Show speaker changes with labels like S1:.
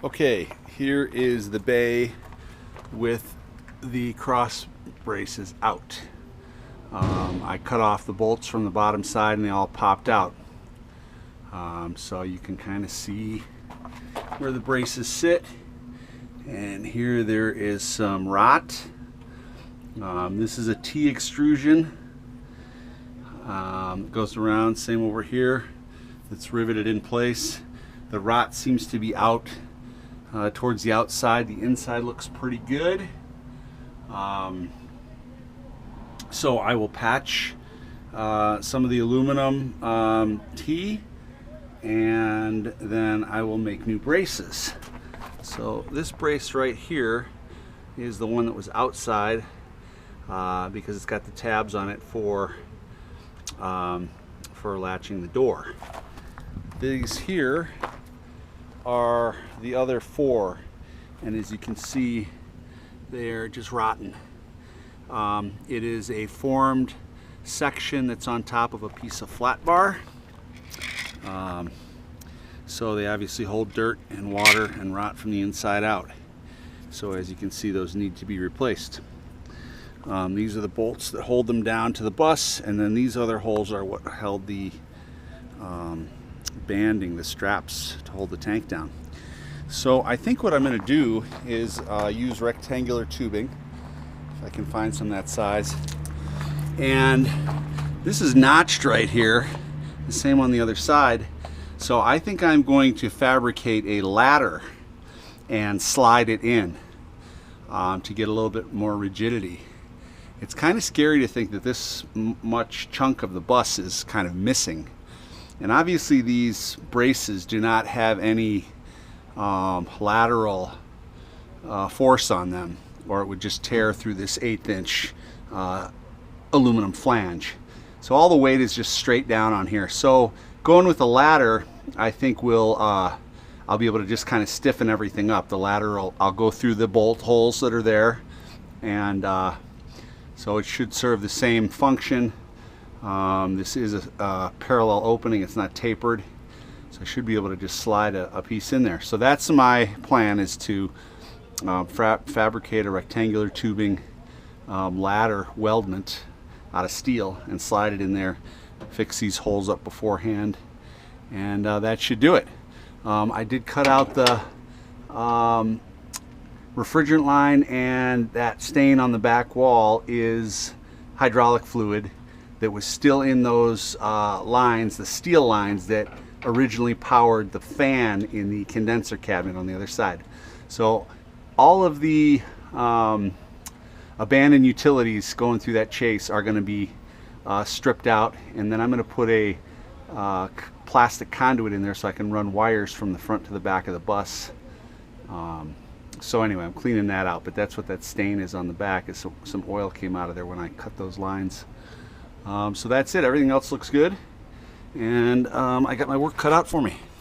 S1: Okay, here is the bay with the cross braces out. I cut off the bolts from the bottom side and they all popped out. So you can kind of see where the braces sit. And here there is some rot. This is a T extrusion. It goes around, same over here. It's riveted in place. The rot seems to be out towards the outside. The inside looks pretty good. So I will patch some of the aluminum T, and then I will make new braces. So this brace right here is the one that was outside because it's got the tabs on it for latching the door. These here are the other four, and as you can see, they're just rotten. It is a formed section that's on top of a piece of flat bar. So they obviously hold dirt and water and rot from the inside out. So as you can see, those need to be replaced. These are the bolts that hold them down to the bus, and then these other holes are what held the banding, the straps to hold the tank down. So I think what I'm going to do is use rectangular tubing, if I can find some that size. And this is notched right here, the same on the other side. So I think I'm going to fabricate a ladder and slide it in to get a little bit more rigidity. It's kind of scary to think that this much chunk of the bus is kind of missing. And obviously these braces do not have any lateral force on them, or it would just tear through this 1/8 inch aluminum flange. So all the weight is just straight down on here. So going with the ladder, I think I'll be able to just kind of stiffen everything up. The ladder, I'll go through the bolt holes that are there, and so it should serve the same function. This is a parallel opening, it's not tapered, so I should be able to just slide a piece in there. So that's my plan, is to fabricate a rectangular tubing ladder weldment out of steel and slide it in there, fix these holes up beforehand, and that should do it. I did cut out the refrigerant line, and that stain on the back wall is hydraulic fluid that was still in those lines, the steel lines that originally powered the fan in the condenser cabinet on the other side. So all of the abandoned utilities going through that chase are going to be stripped out, and then I'm going to put a plastic conduit in there so I can run wires from the front to the back of the bus. So anyway, I'm cleaning that out, but that's what that stain is on the back, is some oil came out of there when I cut those lines. So that's it. Everything else looks good, and I got my work cut out for me.